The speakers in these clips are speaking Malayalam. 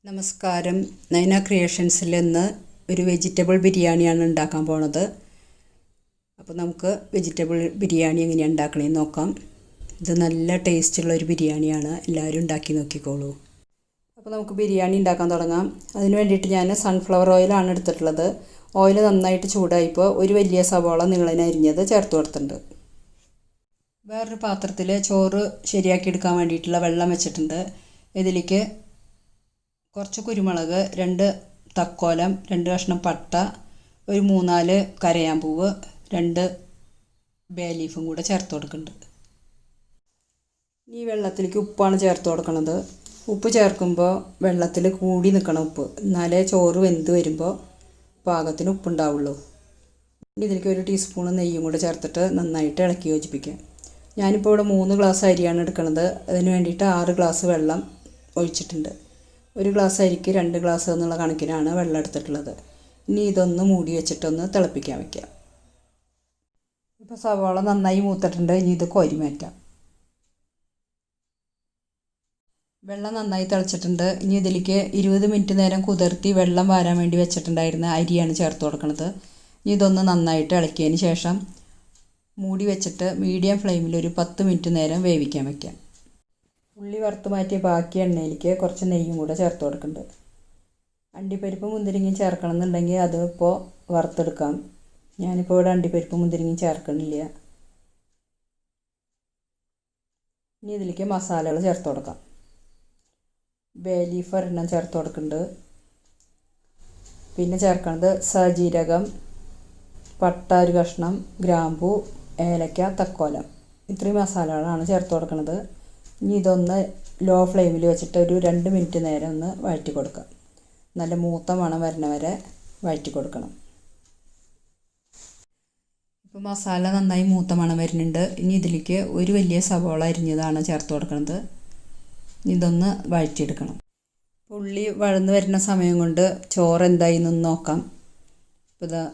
നമസ്കാരം. നൈന ക്രിയേഷൻസിൽ നിന്ന് ഒരു വെജിറ്റബിൾ ബിരിയാണിയാണ് ഉണ്ടാക്കാൻ പോണത്. അപ്പോൾ നമുക്ക് വെജിറ്റബിൾ ബിരിയാണി എങ്ങനെയാണ് ഉണ്ടാക്കണമെന്ന് നോക്കാം. ഇത് നല്ല ടേസ്റ്റുള്ള ഒരു ബിരിയാണിയാണ്, എല്ലാവരും ഉണ്ടാക്കി നോക്കിക്കോളൂ. അപ്പോൾ നമുക്ക് ബിരിയാണി ഉണ്ടാക്കാൻ തുടങ്ങാം. അതിന് വേണ്ടിയിട്ട് ഞാൻ സൺഫ്ലവർ ഓയിലാണ് എടുത്തിട്ടുള്ളത്. ഓയിൽ നന്നായിട്ട് ചൂടായപ്പോൾ ഒരു വലിയ സവാള നീളനെ അരിഞ്ഞത് ചേർത്ത് കൊടുത്തിട്ടുണ്ട്. വേറൊരു പാത്രത്തിൽ ചോറ് ശരിയാക്കി എടുക്കാൻ വേണ്ടിയിട്ടുള്ള വെള്ളം വെച്ചിട്ടുണ്ട്. ഇതിലേക്ക് കുറച്ച് കുരുമുളക്, 2 തക്കോലം, 2 കഷ്ണം പട്ട, ഒരു 3-4 കരയാമ്പൂവ്, 2 ബേ ലീഫും കൂടെ ചേർത്ത് കൊടുക്കുന്നുണ്ട്. ഈ വെള്ളത്തിലേക്ക് ഉപ്പാണ് ചേർത്ത് കൊടുക്കുന്നത്. ഉപ്പ് ചേർക്കുമ്പോൾ വെള്ളത്തിൽ കൂടി നിൽക്കണം ഉപ്പ്, എന്നാലേ ചോറ് വെന്ത് വരുമ്പോൾ പാകത്തിന് ഉപ്പുണ്ടാവുള്ളൂ. ഇനി ഇതിലേക്ക് 1 ടീസ്പൂൺ നെയ്യും കൂടെ ചേർത്തിട്ട് നന്നായിട്ട് ഇളക്കി യോജിപ്പിക്കാം. ഞാനിപ്പോൾ ഇവിടെ 3 ഗ്ലാസ് അരിയാണ് എടുക്കുന്നത്. അതിന് വേണ്ടിയിട്ട് 6 ഗ്ലാസ് വെള്ളം ഒഴിച്ചിട്ടുണ്ട്. 1 ഗ്ലാസ് അരിക്ക് 2 ഗ്ലാസ് എന്നുള്ള കണക്കിനാണ് വെള്ളം എടുത്തിട്ടുള്ളത്. ഇനി ഇതൊന്ന് മൂടി വെച്ചിട്ടൊന്ന് തിളപ്പിക്കാൻ വയ്ക്കാം. ഇപ്പോൾ സവാള നന്നായി മൂത്തിട്ടുണ്ട്. ഇനി ഇത് കോരി മാറ്റാം. വെള്ളം നന്നായി തിളച്ചിട്ടുണ്ട്. ഇനി ഇതിലേക്ക് 20 മിനിറ്റ് നേരം കുതിർത്തി വെള്ളം വാരാൻ വേണ്ടി വെച്ചിട്ടുണ്ടായിരുന്ന അരിയാണ് ചേർത്ത് കൊടുക്കുന്നത്. ഇനി ഇതൊന്ന് നന്നായിട്ട് ഇളക്കിയതിന് ശേഷം മൂടി വെച്ചിട്ട് മീഡിയം ഫ്ലെയിമിൽ ഒരു 10 മിനിറ്റ് നേരം വേവിക്കാൻ വയ്ക്കാം. ഉള്ളി വറുത്ത് മാറ്റിയ ബാക്കി എണ്ണയിലേക്ക് കുറച്ച് നെയ്യും കൂടെ ചേർത്ത് കൊടുക്കുന്നുണ്ട്. അണ്ടിപ്പരിപ്പ് മുന്തിരിങ്ങയും ചേർക്കണം എന്നുണ്ടെങ്കിൽ അത് ഇപ്പോൾ വറുത്തെടുക്കാം. ഞാനിപ്പോൾ ഇവിടെ അണ്ടിപ്പരിപ്പ് മുന്തിരിങ്ങയും ചേർക്കണില്ല. ഇനി ഇതിലേക്ക് മസാലകൾ ചേർത്ത് കൊടുക്കാം. ബേ ലീഫ് 1 ചേർത്ത് കൊടുക്കുന്നുണ്ട്. പിന്നെ ചേർക്കുന്നത് സജീരകം, പട്ട 1 കഷ്ണം, ഗ്രാമ്പൂ, ഏലക്ക, തക്കോലം, ഇത്രയും മസാലകളാണ് ചേർത്ത് കൊടുക്കുന്നത്. ഇനി ഇതൊന്ന് ലോ ഫ്ലെയിമിൽ വെച്ചിട്ട് ഒരു 2 മിനിറ്റ് നേരം ഒന്ന് വഴറ്റി കൊടുക്കാം. നല്ല മൂത്ത മണം വരണ വരെ വഴറ്റി കൊടുക്കണം. ഇപ്പോൾ മസാല നന്നായി മൂത്ത മണം വരുന്നുണ്ട്. ഇനി ഇതിലേക്ക് ഒരു വലിയ സവോള അരിഞ്ഞതാണ് ചേർത്ത് കൊടുക്കുന്നത്. ഇതൊന്ന് വഴറ്റിയെടുക്കണം. ഉള്ളി വഴന്ന് വരുന്ന സമയം കൊണ്ട് ചോറ് എന്തായി എന്നൊന്ന് നോക്കാം. ഇപ്പോൾ ഇതാ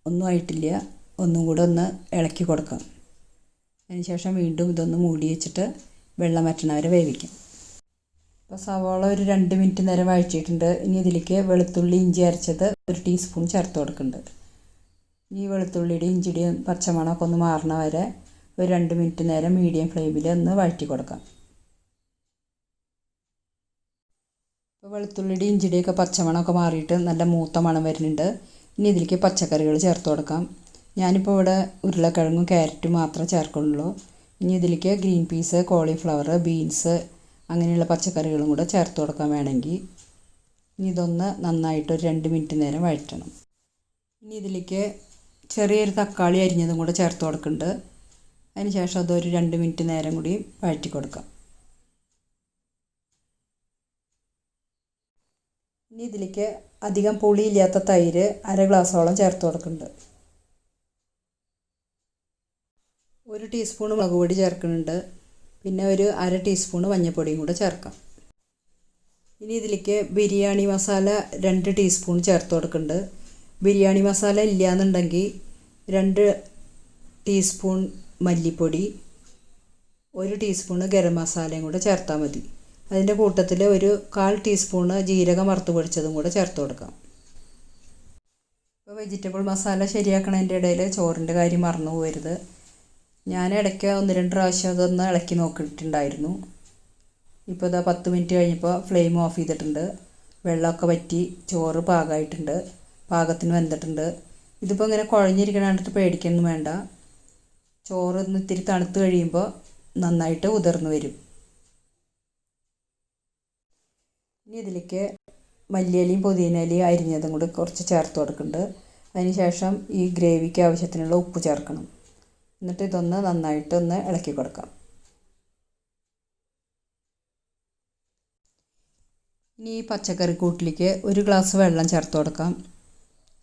ഒന്നും ആയിട്ടില്ല. ഒന്നും കൂടെ ഒന്ന് ഇളക്കി കൊടുക്കാം. അതിനുശേഷം വീണ്ടും ഇതൊന്ന് മൂടി വെച്ചിട്ട് വെള്ളം വറ്റണ വരെ വേവിക്കാം. അപ്പോൾ സവാള ഒരു 2 മിനിറ്റ് നേരം വഴറ്റിയിട്ടുണ്ട്. ഇനി ഇതിലേക്ക് വെളുത്തുള്ളി ഇഞ്ചി അരച്ചത് 1 ടീസ്പൂൺ ചേർത്ത് കൊടുക്കുന്നുണ്ട്. ഈ വെളുത്തുള്ളിയുടെയും ഇഞ്ചിയുടെയും പച്ചമണമൊക്കെ ഒന്ന് മാറണ വരെ ഒരു 2 മിനിറ്റ് നേരം മീഡിയം ഫ്ലെയിമിൽ ഒന്ന് വഴറ്റി കൊടുക്കാം. ഇപ്പോൾ വെളുത്തുള്ളിയുടെയും ഇഞ്ചിയുടെയൊക്കെ പച്ചമണമൊക്കെ മാറിയിട്ട് നല്ല മൂത്ത മണം വരുന്നുണ്ട്. ഇനി ഇതിലേക്ക് പച്ചക്കറികൾ ചേർത്ത് കൊടുക്കാം. ഞാനിപ്പോൾ ഇവിടെ ഉരുളക്കിഴങ്ങും ക്യാരറ്റും മാത്രമേ ചേർക്കുന്നുള്ളൂ. ഇനി ഇതിലേക്ക് ഗ്രീൻ പീസ്, കോളിഫ്ലവർ, ബീൻസ് അങ്ങനെയുള്ള പച്ചക്കറികളും കൂടെ ചേർത്ത് കൊടുക്കാൻ വേണമെങ്കിൽ. ഇനി ഇതൊന്ന് നന്നായിട്ട് ഒരു 2 മിനിറ്റ് നേരം വഴറ്റണം. ഇനി ഇതിലേക്ക് ചെറിയൊരു തക്കാളി അരിഞ്ഞതും കൂടെ ചേർത്ത് കൊടുക്കുന്നുണ്ട്. അതിന് ശേഷം അതൊരു 2 മിനിറ്റ് നേരം കൂടി വഴറ്റി കൊടുക്കാം. ഇനി ഇതിലേക്ക് അധികം പുളിയില്ലാത്ത തൈര് 1/2 ഗ്ലാസോളം ചേർത്ത് കൊടുക്കുന്നുണ്ട്. 1 ടീസ്പൂൺ മുളക് പൊടി ചേർക്കുന്നുണ്ട്. പിന്നെ ഒരു 1/2 ടീസ്പൂൺ മഞ്ഞൾപ്പൊടിയും കൂടെ ചേർക്കാം. ഇനി ഇതിലേക്ക് ബിരിയാണി മസാല 2 ടീസ്പൂൺ ചേർത്ത് കൊടുക്കുന്നുണ്ട്. ബിരിയാണി മസാല ഇല്ലയെന്നുണ്ടെങ്കിൽ 2 ടീസ്പൂൺ മല്ലിപ്പൊടി, 1 ടീസ്പൂൺ ഗരം മസാലയും കൂടെ ചേർത്താൽ മതി. അതിൻ്റെ കൂട്ടത്തിൽ ഒരു 1/4 ടീസ്പൂൺ ജീരകം വറുത്ത് പൊടിച്ചതും കൂടെ ചേർത്ത് കൊടുക്കാം. ഇപ്പോൾ വെജിറ്റബിൾ മസാല ശരിയാക്കണതിൻ്റെ ഇടയിൽ ചോറിൻ്റെ കാര്യം മറന്നു പോകരുത്. ഞാൻ ഇടയ്ക്ക് 1-2 പ്രാവശ്യം അതൊന്ന് ഇളക്കി നോക്കിയിട്ടുണ്ടായിരുന്നു. ഇപ്പോൾ ഇതാ 10 മിനിറ്റ് കഴിഞ്ഞപ്പോൾ ഫ്ലെയിം ഓഫ് ചെയ്തിട്ടുണ്ട്. വെള്ളമൊക്കെ വറ്റി ചോറ് പാകമായിട്ടുണ്ട്, പാകത്തിന് വെന്തിട്ടുണ്ട്. ഇതിപ്പോൾ ഇങ്ങനെ കുഴഞ്ഞിരിക്കണ കണ്ടിട്ട് പേടിക്കൊന്നും വേണ്ട. ചോറ് ഒന്ന് ഇത്തിരി തണുത്ത് കഴിയുമ്പോൾ നന്നായിട്ട് ഉതിർന്ന് വരും. ഇനി ഇതിലേക്ക് മല്ലിയിലയും പുതിനയിലയും അരിഞ്ഞതും കൂടി കുറച്ച് ചേർത്ത് കൊടുക്കുന്നുണ്ട്. അതിന് ശേഷം ഈ ഗ്രേവിക്ക് ആവശ്യത്തിനുള്ള ഉപ്പ് ചേർക്കണം. എന്നിട്ട് ഇതൊന്ന് നന്നായിട്ടൊന്ന് ഇളക്കി കൊടുക്കാം. ഇനി ഈ പച്ചക്കറി കൂട്ടിലേക്ക് 1 ഗ്ലാസ് വെള്ളം ചേർത്ത് കൊടുക്കാം.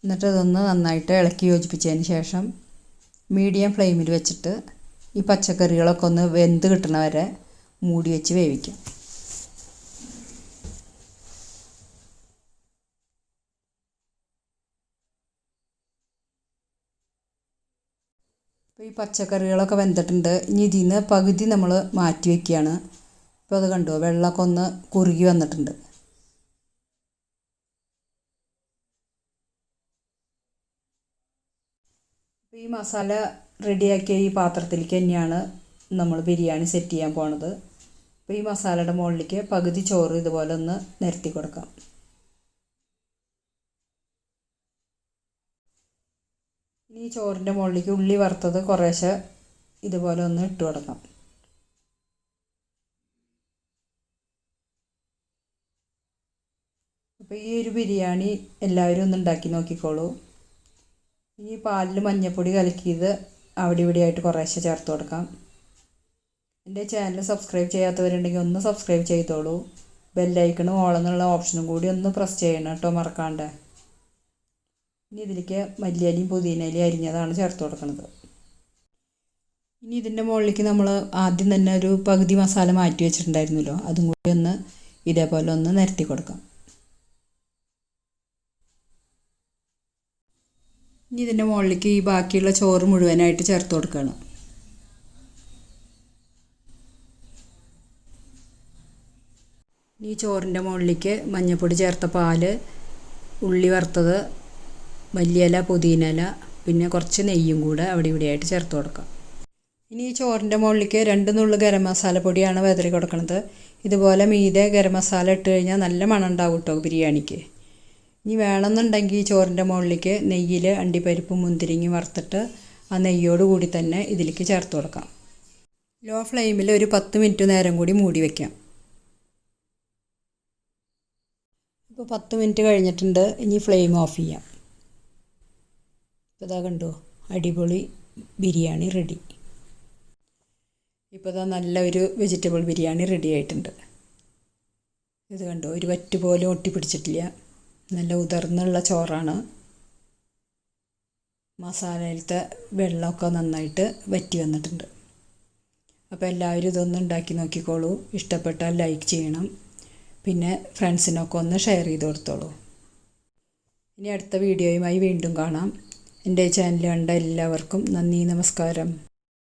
എന്നിട്ട് ഇതൊന്ന് നന്നായിട്ട് ഇളക്കി യോജിപ്പിച്ചതിന് ശേഷം മീഡിയം ഫ്ലെയിമിൽ വെച്ചിട്ട് ഈ പച്ചക്കറികളൊക്കെ ഒന്ന് വെന്ത് കിട്ടണ വരെ മൂടി വെച്ച് വേവിക്കാം. ഇപ്പോൾ ഈ പച്ചക്കറികളൊക്കെ വെന്തിട്ടുണ്ട്. ഇനി ഇതിൽ നിന്ന് പകുതി നമ്മൾ മാറ്റി വയ്ക്കുകയാണ്. ഇപ്പോൾ അത് കണ്ടോ, വെള്ളമൊക്കെ ഒന്ന് കുറുകി വന്നിട്ടുണ്ട്. ഈ മസാല റെഡിയാക്കിയ ഈ പാത്രത്തിലേക്ക് തന്നെയാണ് നമ്മൾ ബിരിയാണി സെറ്റ് ചെയ്യാൻ പോണത്. അപ്പോൾ ഈ മസാലയുടെ മുകളിലേക്ക് പകുതി ചോറ് ഇതുപോലെ ഒന്ന് നിരത്തി കൊടുക്കാം. ഇനി ഈ ചോറിൻ്റെ മുകളിലേക്ക് ഉള്ളി വറുത്തത് കുറേശ്ശെ ഇതുപോലെ ഒന്ന് ഇട്ട് കൊടുക്കാം. അപ്പോൾ ഈ ഒരു ബിരിയാണി എല്ലാവരും ഒന്ന് ഉണ്ടാക്കി നോക്കിക്കോളൂ. ഇനി പാലിൽ മഞ്ഞൾപ്പൊടി കലക്കിയത് അവിടെ ഇവിടെ ആയിട്ട് കുറേശ്ശെ ചേർത്ത് കൊടുക്കാം. എൻ്റെ ചാനൽ സബ്സ്ക്രൈബ് ചെയ്യാത്തവരുണ്ടെങ്കിൽ ഒന്ന് സബ്സ്ക്രൈബ് ചെയ്തോളൂ. ബെല്ലൈക്കണും ഓളെന്നുള്ള ഓപ്ഷനും കൂടി ഒന്ന് പ്രസ് ചെയ്യണം കേട്ടോ, മറക്കാണ്ട്. ഇനി ഇതിലേക്ക് മല്ലിയിലയും പുതിനയിലയും അരിഞ്ഞതാണ് ചേർത്ത് കൊടുക്കുന്നത്. ഇനി ഇതിൻ്റെ മുകളിലേക്ക് നമ്മൾ ആദ്യം തന്നെ ഒരു പകുതി മസാല മാറ്റി വെച്ചിട്ടുണ്ടായിരുന്നല്ലോ, അതും കൂടി ഒന്ന് ഇതേപോലെ ഒന്ന് നിരത്തി കൊടുക്കാം. ഇനി ഇതിൻ്റെ മുകളിലേക്ക് ഈ ബാക്കിയുള്ള ചോറ് മുഴുവനായിട്ട് ചേർത്ത് കൊടുക്കണം. ഈ ചോറിൻ്റെ മുകളിലേക്ക് മഞ്ഞൾപ്പൊടി ചേർത്ത പാല്, ഉള്ളി വറുത്തത്, മല്ലിയില, പുതിനയില, പിന്നെ കുറച്ച് നെയ്യും കൂടെ അവിടെ ഇവിടെയായിട്ട് ചേർത്ത് കൊടുക്കാം. ഇനി ഈ ചോറിൻ്റെ മുകളിലേക്ക് 2 നുള്ളു ഗരം മസാല പൊടിയാണ് വിതറി കൊടുക്കുന്നത്. ഇതുപോലെ മീതെ ഗരം മസാല ഇട്ട് കഴിഞ്ഞാൽ നല്ല മണം ഉണ്ടാവും കേട്ടോ ബിരിയാണിക്ക്. ഇനി വേണമെന്നുണ്ടെങ്കിൽ ഈ ചോറിൻ്റെ മുകളിലേക്ക് നെയ്യിൽ അണ്ടിപ്പരിപ്പും മുന്തിരിങ്ങയും വറുത്തിട്ട് ആ നെയ്യോട് കൂടി തന്നെ ഇതിലേക്ക് ചേർത്ത് കൊടുക്കാം. ലോ ഫ്ലെയിമിൽ ഒരു 10 മിനിറ്റ് നേരം കൂടി മൂടി വയ്ക്കാം. ഇപ്പോൾ 10 മിനിറ്റ് കഴിഞ്ഞിട്ടുണ്ട്. ഇനി ഫ്ലെയിം ഓഫ് ചെയ്യാം. ഇപ്പോൾ ഇതാ കണ്ടോ, അടിപൊളി ബിരിയാണി റെഡി. ഇപ്പോൾ ഇതാ നല്ലൊരു വെജിറ്റബിൾ ബിരിയാണി റെഡി ആയിട്ടുണ്ട്. ഇത് കണ്ടോ, ഒരു വറ്റ് പോലും ഒട്ടിപ്പിടിച്ചിട്ടില്ല. നല്ല ഉതിർന്നുള്ള ചോറാണ്. മസാലയിലത്തെ വെള്ളമൊക്കെ നന്നായിട്ട് വറ്റി വന്നിട്ടുണ്ട്. അപ്പോൾ എല്ലാവരും ഇതൊന്ന് ഉണ്ടാക്കി നോക്കിക്കോളൂ. ഇഷ്ടപ്പെട്ടാൽ ലൈക്ക് ചെയ്യണം. പിന്നെ ഫ്രണ്ട്സിനൊക്കെ ഒന്ന് ഷെയർ ചെയ്ത് കൊടുത്തോളൂ. ഇനി അടുത്ത വീഡിയോയുമായി വീണ്ടും കാണാം. എൻ്റെ ചാനൽ കണ്ട എല്ലാവർക്കും നന്ദി, നമസ്കാരം.